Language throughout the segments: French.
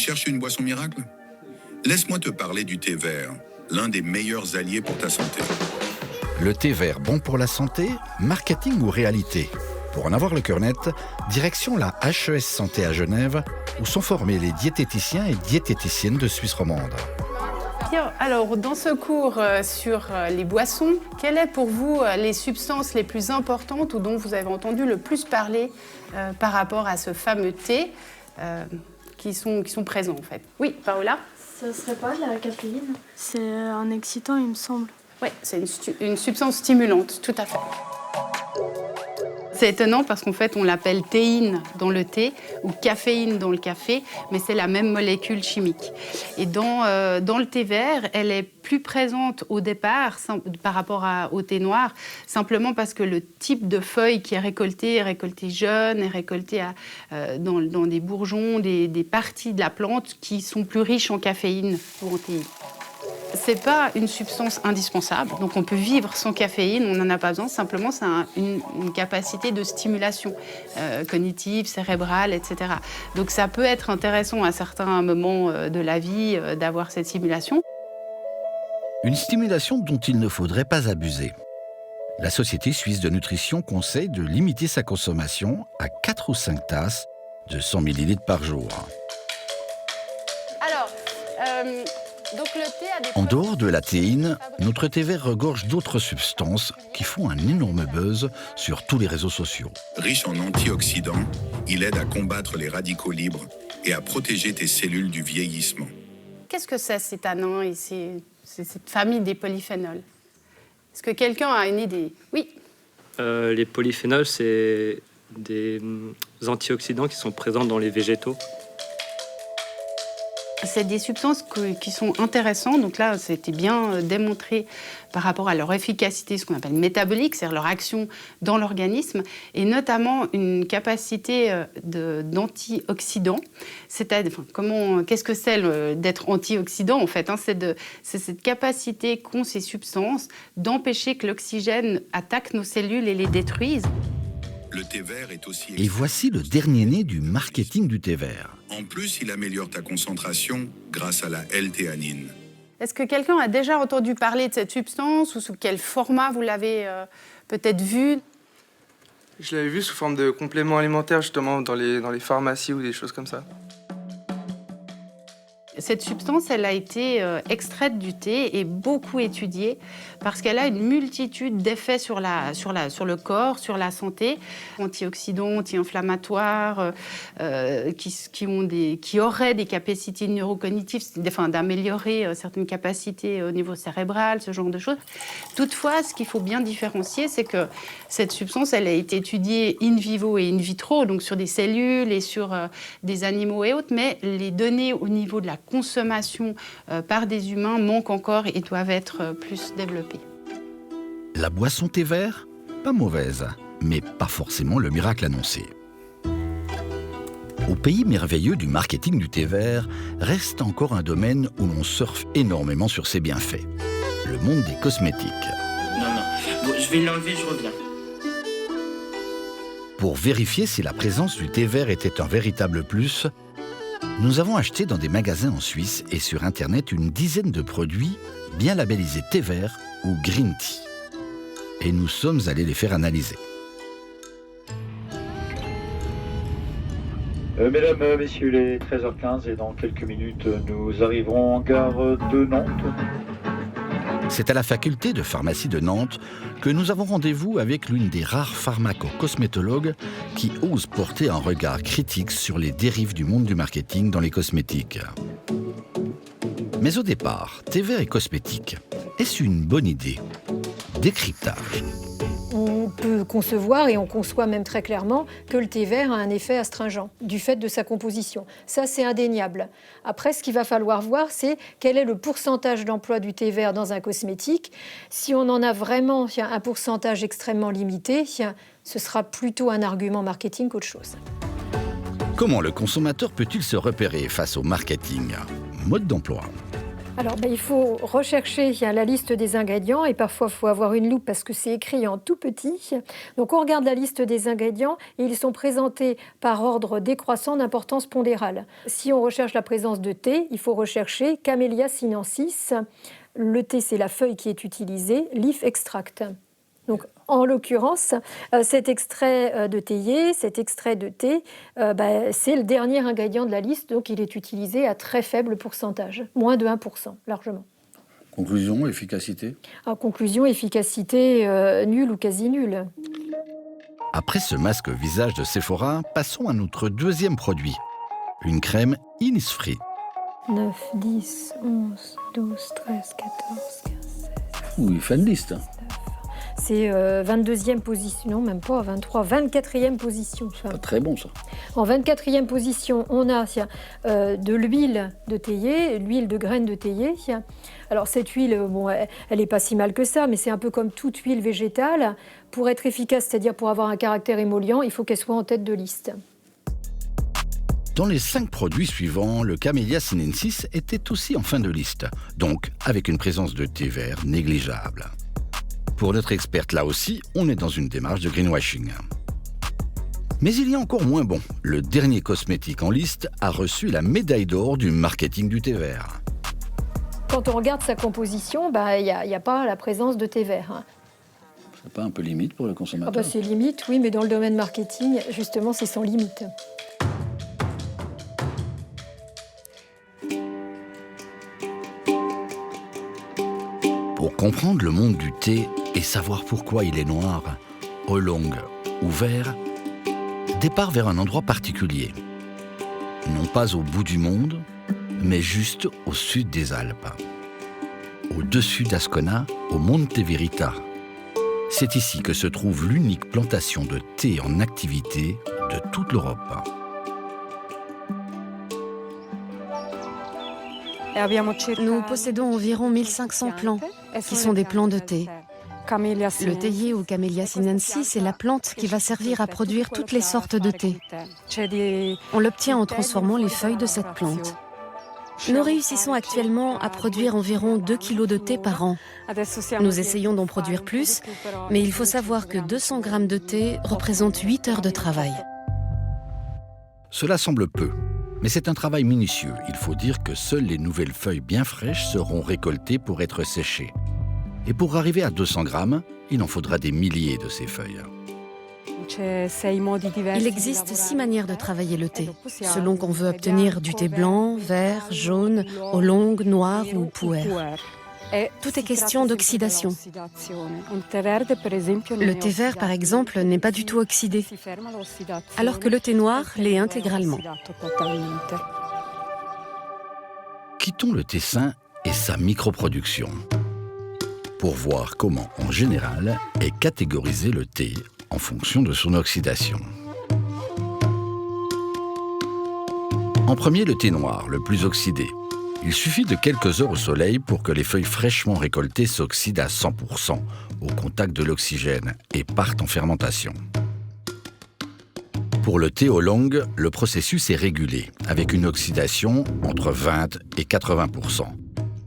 cherches une boisson miracle? Laisse-moi te parler du thé vert, l'un des meilleurs alliés pour ta santé. Le thé vert bon pour la santé, marketing ou réalité? Pour en avoir le cœur net, direction la HES Santé à Genève, où sont formés les diététiciens et diététiciennes de Suisse romande. Bien, alors dans ce cours sur les boissons, quelles sont pour vous les substances les plus importantes ou dont vous avez entendu le plus parler par rapport à ce fameux thé qui sont présents en fait? Oui, Paola? Ça serait pas de la caféine? C'est un excitant, il me semble. Oui, c'est une substance stimulante, tout à fait. C'est étonnant parce qu'en fait, on l'appelle théine dans le thé ou caféine dans le café, mais c'est la même molécule chimique. Et dans le thé vert, elle est plus présente au départ par rapport au thé noir, simplement parce que le type de feuille qui est récolté jeune, est récolté dans des bourgeons, des parties de la plante qui sont plus riches en caféine ou en théine. C'est pas une substance indispensable, donc on peut vivre sans caféine, on n'en a pas besoin, simplement c'est une capacité de stimulation cognitive, cérébrale, etc. Donc ça peut être intéressant à certains moments de la vie d'avoir cette stimulation. Une stimulation dont il ne faudrait pas abuser. La Société suisse de nutrition conseille de limiter sa consommation à 4 ou 5 tasses de 100 ml par jour. Alors, donc le thé a des... En dehors de la théine, notre thé vert regorge d'autres substances qui font un énorme buzz sur tous les réseaux sociaux. Riche en antioxydants, il aide à combattre les radicaux libres et à protéger tes cellules du vieillissement. Qu'est-ce que c'est ces tanins et c'est cette famille des polyphénols? Est-ce que quelqu'un a une idée? Oui. Les polyphénols, c'est des antioxydants qui sont présents dans les végétaux. C'est des substances qui sont intéressantes. Donc là, c'était bien démontré par rapport à leur efficacité, ce qu'on appelle métabolique, c'est-à-dire leur action dans l'organisme, et notamment une capacité d'antioxydant. C'est-à-dire, qu'est-ce que c'est d'être antioxydant en fait, hein, c'est cette capacité qu'ont ces substances d'empêcher que l'oxygène attaque nos cellules et les détruise. Le thé vert est aussi... Et voici le dernier né du marketing du thé vert. En plus, il améliore ta concentration grâce à la L-théanine. Est-ce que quelqu'un a déjà entendu parler de cette substance ou sous quel format vous l'avez peut-être vu? Je l'avais vu sous forme de complément alimentaire, justement, dans les pharmacies ou des choses comme ça. Cette substance, elle a été extraite du thé et beaucoup étudiée parce qu'elle a une multitude d'effets sur le corps, sur la santé, antioxydants, anti-inflammatoires, qui auraient des capacités neurocognitives, d'améliorer certaines capacités au niveau cérébral, ce genre de choses. Toutefois, ce qu'il faut bien différencier, c'est que cette substance, elle a été étudiée in vivo et in vitro, donc sur des cellules et sur des animaux et autres, mais les données au niveau de la consommation par des humains manquent encore et doivent être plus développées. La boisson thé vert, pas mauvaise, mais pas forcément le miracle annoncé. Au pays merveilleux du marketing du thé vert, reste encore un domaine où l'on surfe énormément sur ses bienfaits. Le monde des cosmétiques. Non, bon, je vais l'enlever, je reviens. Pour vérifier si la présence du thé vert était un véritable plus, nous avons acheté dans des magasins en Suisse et sur Internet une dizaine de produits bien labellisés thé vert ou green tea. Et nous sommes allés les faire analyser. Mesdames, Messieurs, il est 13h15 et dans quelques minutes, nous arriverons en gare de Nantes. C'est à la faculté de pharmacie de Nantes que nous avons rendez-vous avec l'une des rares pharmaco-cosmétologues qui ose porter un regard critique sur les dérives du monde du marketing dans les cosmétiques. Mais au départ, thé vert et cosmétiques, est-ce une bonne idée? Décryptage. On peut concevoir, et on conçoit même très clairement, que le thé vert a un effet astringent du fait de sa composition. Ça, c'est indéniable. Après, ce qu'il va falloir voir, c'est quel est le pourcentage d'emploi du thé vert dans un cosmétique. Si on en a vraiment un pourcentage extrêmement limité, ce sera plutôt un argument marketing qu'autre chose. Comment le consommateur peut-il se repérer face au marketing? Mode d'emploi. Alors, il faut rechercher la liste des ingrédients et parfois il faut avoir une loupe parce que c'est écrit en tout petit. Donc on regarde la liste des ingrédients et ils sont présentés par ordre décroissant d'importance pondérale. Si on recherche la présence de thé, il faut rechercher Camellia sinensis. Le thé, c'est la feuille qui est utilisée, leaf extract. Donc, en l'occurrence, cet extrait de théier, cet extrait de thé, c'est le dernier ingrédient de la liste, donc il est utilisé à très faible pourcentage, moins de 1%, largement. Conclusion, efficacité ? Conclusion, efficacité nulle ou quasi nulle. Après ce masque visage de Sephora, passons à notre deuxième produit, une crème Innisfree. 9, 10, 11, 12, 13, 14, 15, 16... Oui, il fait une liste. C'est 22e position, non même pas, 23, 24e position. Pas très bon ça. En 24e position, on a de l'huile de théier, l'huile de graines de théier. Alors cette huile, elle n'est pas si mal que ça, mais c'est un peu comme toute huile végétale. Pour être efficace, c'est-à-dire pour avoir un caractère émollient, il faut qu'elle soit en tête de liste. Dans les 5 produits suivants, le Camellia sinensis était aussi en fin de liste, donc avec une présence de thé vert négligeable. Pour notre experte, là aussi, on est dans une démarche de greenwashing. Mais il y a encore moins bon. Le dernier cosmétique en liste a reçu la médaille d'or du marketing du thé vert. Quand on regarde sa composition, il n'y a pas la présence de thé vert. C'est pas un peu limite pour le consommateur ? C'est limite, oui, mais dans le domaine marketing, justement, c'est sans limite. Pour comprendre le monde du thé et savoir pourquoi il est noir, oolong ou vert, départ vers un endroit particulier. Non pas au bout du monde, mais juste au sud des Alpes. Au-dessus d'Ascona, au Monte Verita. C'est ici que se trouve l'unique plantation de thé en activité de toute l'Europe. Nous possédons environ 1500 plants, qui sont des plants de thé. Le théier ou Camellia sinensis est la plante qui va servir à produire toutes les sortes de thé. On l'obtient en transformant les feuilles de cette plante. Nous réussissons actuellement à produire environ 2 kg de thé par an. Nous essayons d'en produire plus, mais il faut savoir que 200 grammes de thé représentent 8 heures de travail. Cela semble peu, mais c'est un travail minutieux. Il faut dire que seules les nouvelles feuilles bien fraîches seront récoltées pour être séchées. Et pour arriver à 200 grammes, il en faudra des milliers de ces feuilles. Il existe 6 manières de travailler le thé, selon qu'on veut obtenir du thé blanc, vert, jaune, oolong, noir ou puer. Tout est question d'oxydation. Le thé vert, par exemple, n'est pas du tout oxydé, alors que le thé noir l'est intégralement. Quittons le tessin et sa microproduction pour voir comment, en général, est catégorisé le thé en fonction de son oxydation. En premier, le thé noir, le plus oxydé. Il suffit de quelques heures au soleil pour que les feuilles fraîchement récoltées s'oxydent à 100% au contact de l'oxygène et partent en fermentation. Pour le thé oolong, le processus est régulé, avec une oxydation entre 20 et 80%,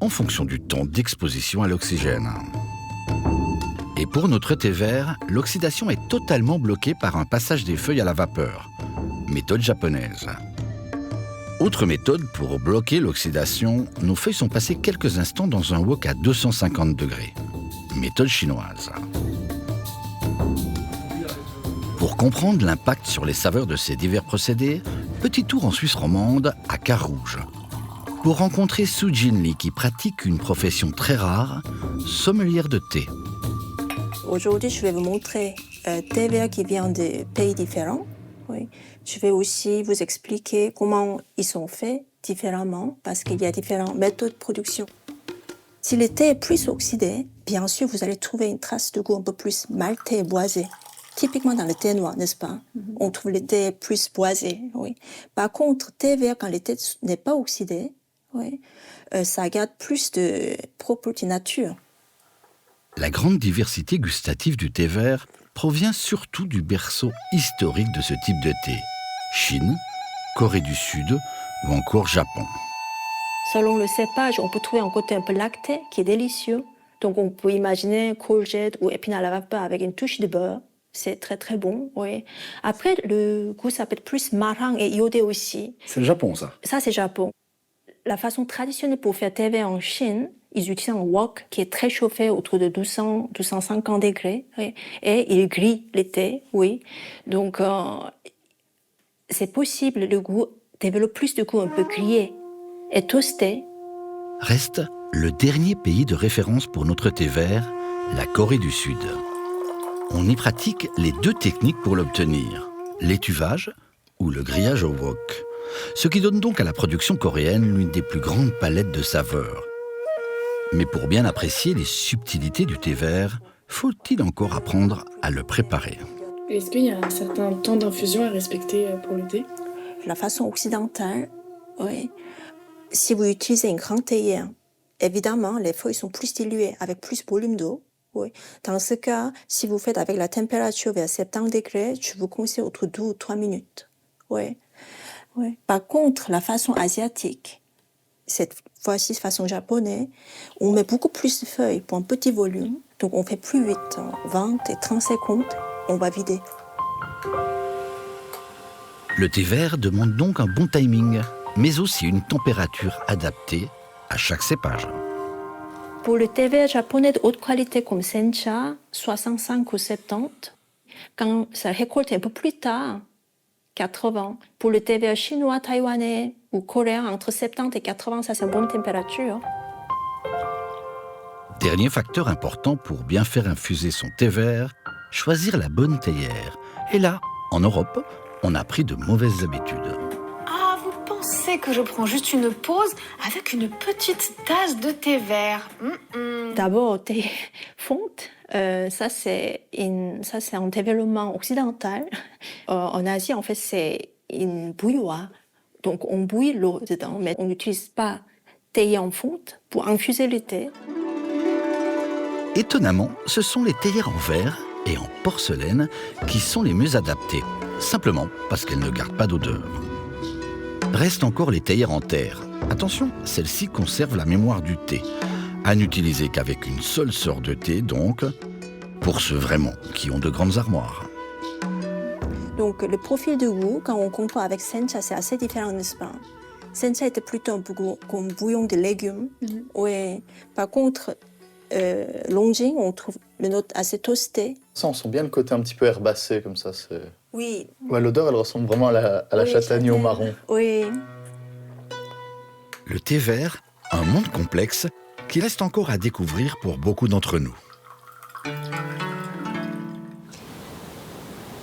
en fonction du temps d'exposition à l'oxygène. Et pour notre thé vert, l'oxydation est totalement bloquée par un passage des feuilles à la vapeur, méthode japonaise. Autre méthode pour bloquer l'oxydation, nos feuilles sont passées quelques instants dans un wok à 250 degrés, méthode chinoise. Pour comprendre l'impact sur les saveurs de ces divers procédés, petit tour en Suisse romande, à Carouge, pour rencontrer Su Jin Lee qui pratique une profession très rare, sommelière de thé. Aujourd'hui, je vais vous montrer thé vert qui vient de pays différents. Oui. Je vais aussi vous expliquer comment ils sont faits différemment, parce qu'il y a différentes méthodes de production. Si le thé est plus oxydé, bien sûr, vous allez trouver une trace de goût un peu plus maltais et boisé. Typiquement dans le thé noir, n'est-ce pas? On trouve le thé plus boisé. Oui. Par contre, thé vert, quand le thé n'est pas oxydé, oui, ça garde plus de propriétés nature. La grande diversité gustative du thé vert provient surtout du berceau historique de ce type de thé. Chine, Corée du Sud ou encore Japon. Selon le cépage, on peut trouver un côté un peu lacté qui est délicieux. Donc on peut imaginer courgette ou épinards à la vapeur avec une touche de beurre. C'est très très bon, oui. Après, le goût, ça peut être plus marron et iodé aussi. C'est le Japon, ça. Ça, c'est Japon. La façon traditionnelle pour faire thé vert en Chine, ils utilisent un wok qui est très chauffé autour de 200-250 degrés. Oui. Et ils grillent les thés, oui. Donc, c'est possible, le goût développe plus de goût un peu grillé et toasté. Reste le dernier pays de référence pour notre thé vert, la Corée du Sud. On y pratique les deux techniques pour l'obtenir, l'étuvage ou le grillage au wok. Ce qui donne donc à la production coréenne l'une des plus grandes palettes de saveurs. Mais pour bien apprécier les subtilités du thé vert, faut-il encore apprendre à le préparer? Est-ce qu'il y a un certain temps d'infusion à respecter pour le thé? La façon occidentale, oui. Si vous utilisez une grande théière, évidemment, les feuilles sont plus diluées, avec plus de volume d'eau. Oui. Dans ce cas, si vous faites avec la température vers 70 degrés, je vous conseille autour de 2 ou 3 minutes. Oui. Oui. Par contre, la façon asiatique, cette fois-ci, façon japonaise, on met beaucoup plus de feuilles pour un petit volume. Donc on fait plus vite, 20 et 30 secondes, on va vider. Le thé vert demande donc un bon timing, mais aussi une température adaptée à chaque cépage. Pour le thé vert japonais de haute qualité comme Sencha, 65 ou 70. Quand ça récolte un peu plus tard, 80. Pour le thé vert chinois, taïwanais ou coréen, entre 70 et 80, ça c'est une bonne température. Dernier facteur important pour bien faire infuser son thé vert, choisir la bonne théière. Et là, en Europe, on a pris de mauvaises habitudes. Ah, vous pensez que je prends juste une pause avec une petite tasse de thé vert? D'abord, thé fonte. Ça, c'est un développement occidental. En Asie, en fait, c'est une bouilloire. Donc, on bouille l'eau dedans, mais on n'utilise pas thé en fonte pour infuser le thé. Étonnamment, ce sont les théières en verre et en porcelaine qui sont les mieux adaptées, simplement parce qu'elles ne gardent pas d'odeur. Restent encore les théières en terre. Attention, celles-ci conservent la mémoire du thé. À n'utiliser qu'avec une seule sorte de thé, donc, pour ceux vraiment qui ont de grandes armoires. Donc, le profil de goût, quand on compare avec Sencha, c'est assez différent, n'est-ce pas? Sencha était plutôt un peu comme bouillon de légumes. Oui. Par contre, Longjing, on trouve le note assez toasté. Ça, on sent bien le côté un petit peu herbacé, comme ça. Oui. Ouais, l'odeur, elle ressemble vraiment à la châtaigne au marron. Oui. Le thé vert, un monde complexe qui reste encore à découvrir pour beaucoup d'entre nous.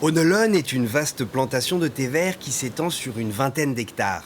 Honolon est une vaste plantation de thé vert qui s'étend sur une vingtaine d'hectares.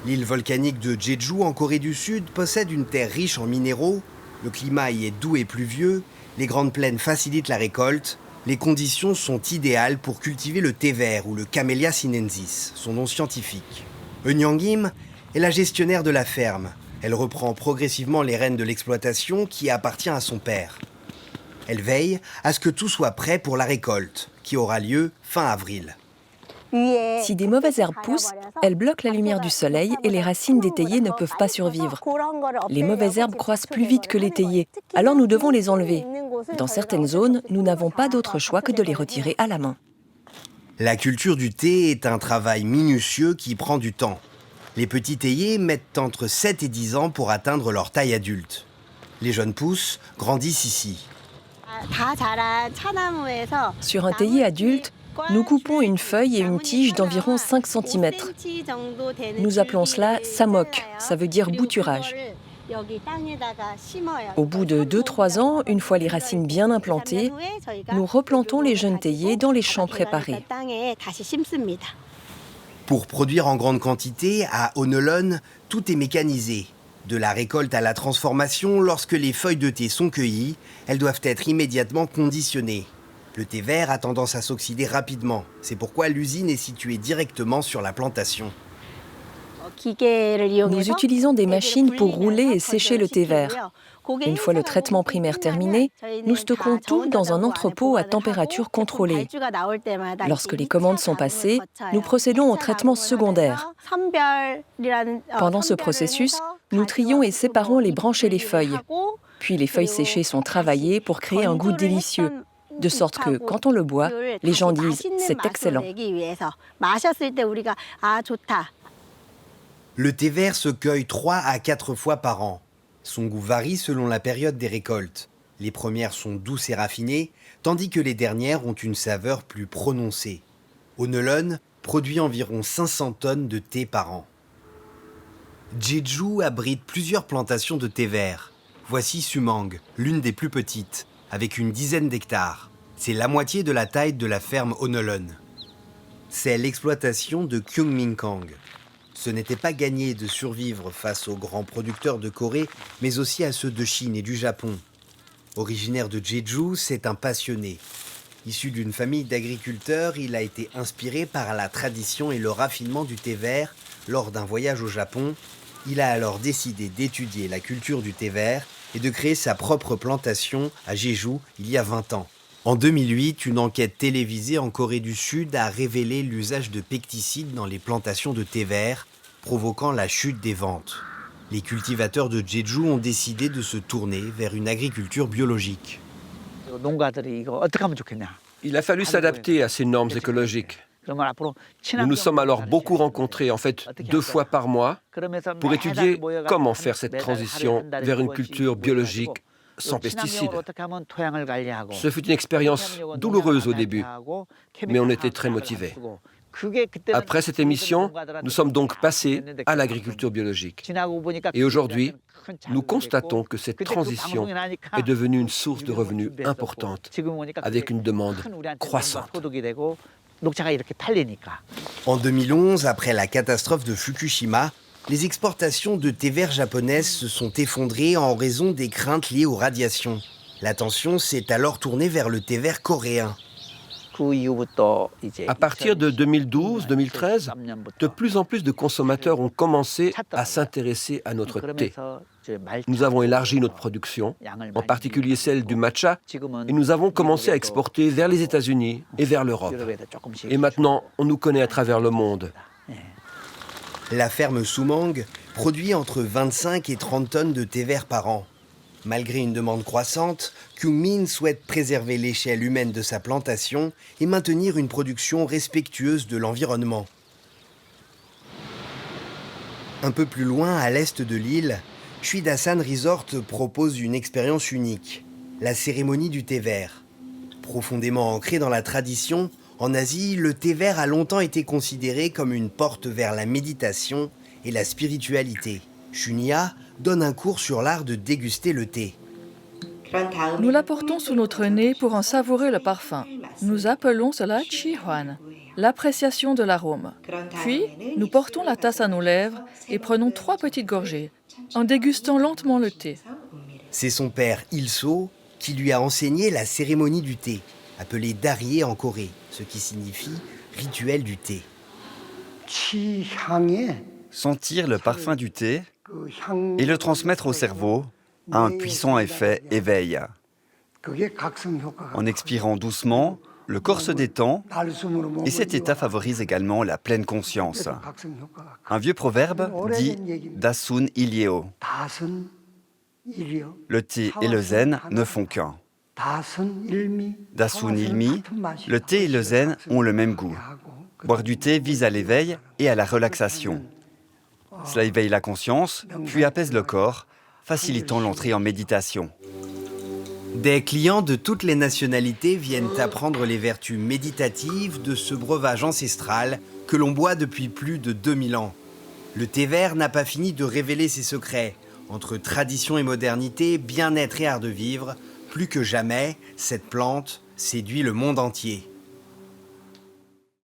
L'île volcanique de Jeju, en Corée du Sud, possède une terre riche en minéraux, le climat y est doux et pluvieux, les grandes plaines facilitent la récolte, les conditions sont idéales pour cultiver le thé vert ou le Camellia sinensis, son nom scientifique. Eun Kim est la gestionnaire de la ferme. Elle reprend progressivement les rênes de l'exploitation qui appartient à son père. Elle veille à ce que tout soit prêt pour la récolte, qui aura lieu fin avril. Si des mauvaises herbes poussent, elles bloquent la lumière du soleil et les racines des théiers ne peuvent pas survivre. Les mauvaises herbes croissent plus vite que les théiers, alors nous devons les enlever. Dans certaines zones, nous n'avons pas d'autre choix que de les retirer à la main. La culture du thé est un travail minutieux qui prend du temps. Les petits théiers mettent entre 7 et 10 ans pour atteindre leur taille adulte. Les jeunes pousses grandissent ici. Sur un théier adulte, nous coupons une feuille et une tige d'environ 5 cm. Nous appelons cela samok, ça veut dire bouturage. Au bout de 2-3 ans, une fois les racines bien implantées, nous replantons les jeunes théiers dans les champs préparés. Pour produire en grande quantité, à Honolon, tout est mécanisé. De la récolte à la transformation, lorsque les feuilles de thé sont cueillies, elles doivent être immédiatement conditionnées. Le thé vert a tendance à s'oxyder rapidement. C'est pourquoi l'usine est située directement sur la plantation. Nous utilisons des machines pour rouler et sécher le thé vert. Une fois le traitement primaire terminé, nous stockons tout dans un entrepôt à température contrôlée. Lorsque les commandes sont passées, nous procédons au traitement secondaire. Pendant ce processus, Nous trions et séparons les branches et les feuilles. Puis les feuilles séchées sont travaillées pour créer un goût délicieux, de sorte que quand on le boit, les gens disent « c'est excellent ». Le thé vert se cueille 3 à 4 fois par an. Son goût varie selon la période des récoltes. Les premières sont douces et raffinées, tandis que les dernières ont une saveur plus prononcée. Honolun produit environ 500 tonnes de thé par an. Jeju abrite plusieurs plantations de thé vert. Voici Sumang, l'une des plus petites, avec une dizaine d'hectares. C'est la moitié de la taille de la ferme Honolun. C'est l'exploitation de Kyungmin Kang. Ce n'était pas gagné de survivre face aux grands producteurs de Corée, mais aussi à ceux de Chine et du Japon. Originaire de Jeju, c'est un passionné. Issu d'une famille d'agriculteurs, il a été inspiré par la tradition et le raffinement du thé vert lors d'un voyage au Japon. Il a alors décidé d'étudier la culture du thé vert et de créer sa propre plantation à Jeju il y a 20 ans. En 2008, une enquête télévisée en Corée du Sud a révélé l'usage de pesticides dans les plantations de thé vert, provoquant la chute des ventes. Les cultivateurs de Jeju ont décidé de se tourner vers une agriculture biologique. Il a fallu s'adapter à ces normes écologiques. Nous nous sommes alors beaucoup rencontrés, en fait 2 fois par mois, pour étudier comment faire cette transition vers une culture biologique sans pesticides. Ce fut une expérience douloureuse au début, mais on était très motivés. Après cette émission, nous sommes donc passés à l'agriculture biologique. Et aujourd'hui, nous constatons que cette transition est devenue une source de revenus importante, avec une demande croissante. En 2011, après la catastrophe de Fukushima, les exportations de thé vert japonaises se sont effondrées en raison des craintes liées aux radiations. L'attention s'est alors tournée vers le thé vert coréen. À partir de 2012-2013, de plus en plus de consommateurs ont commencé à s'intéresser à notre thé. Nous avons élargi notre production, en particulier celle du matcha, et nous avons commencé à exporter vers les États-Unis et vers l'Europe. Et maintenant, on nous connaît à travers le monde. La ferme Sumang produit entre 25 et 30 tonnes de thé vert par an. Malgré une demande croissante, Kyungmin souhaite préserver l'échelle humaine de sa plantation et maintenir une production respectueuse de l'environnement. Un peu plus loin, à l'est de l'île, Chuidasan Resort propose une expérience unique, la cérémonie du thé vert. Profondément ancrée dans la tradition, en Asie, le thé vert a longtemps été considéré comme une porte vers la méditation et la spiritualité. Shunya donne un cours sur l'art de déguster le thé. Nous l'apportons sous notre nez pour en savourer le parfum. Nous appelons cela Chihuan, l'appréciation de l'arôme. Puis, nous portons la tasse à nos lèvres et prenons 3 petites gorgées, en dégustant lentement le thé. C'est son père Il-so qui lui a enseigné la cérémonie du thé, appelée Darye en Corée, ce qui signifie rituel du thé. Sentir le parfum du thé et le transmettre au cerveau a un puissant effet éveil. En expirant doucement, le corps se détend et cet état favorise également la pleine conscience. Un vieux proverbe dit « Dasun Ilyeo ». Le thé et le zen ne font qu'un. Dasun Ilmi, le thé et le zen ont le même goût. Boire du thé vise à l'éveil et à la relaxation. Cela éveille la conscience, puis apaise le corps, facilitant l'entrée en méditation. Des clients de toutes les nationalités viennent apprendre les vertus méditatives de ce breuvage ancestral que l'on boit depuis plus de 2000 ans. Le thé vert n'a pas fini de révéler ses secrets. Entre tradition et modernité, bien-être et art de vivre, plus que jamais, cette plante séduit le monde entier.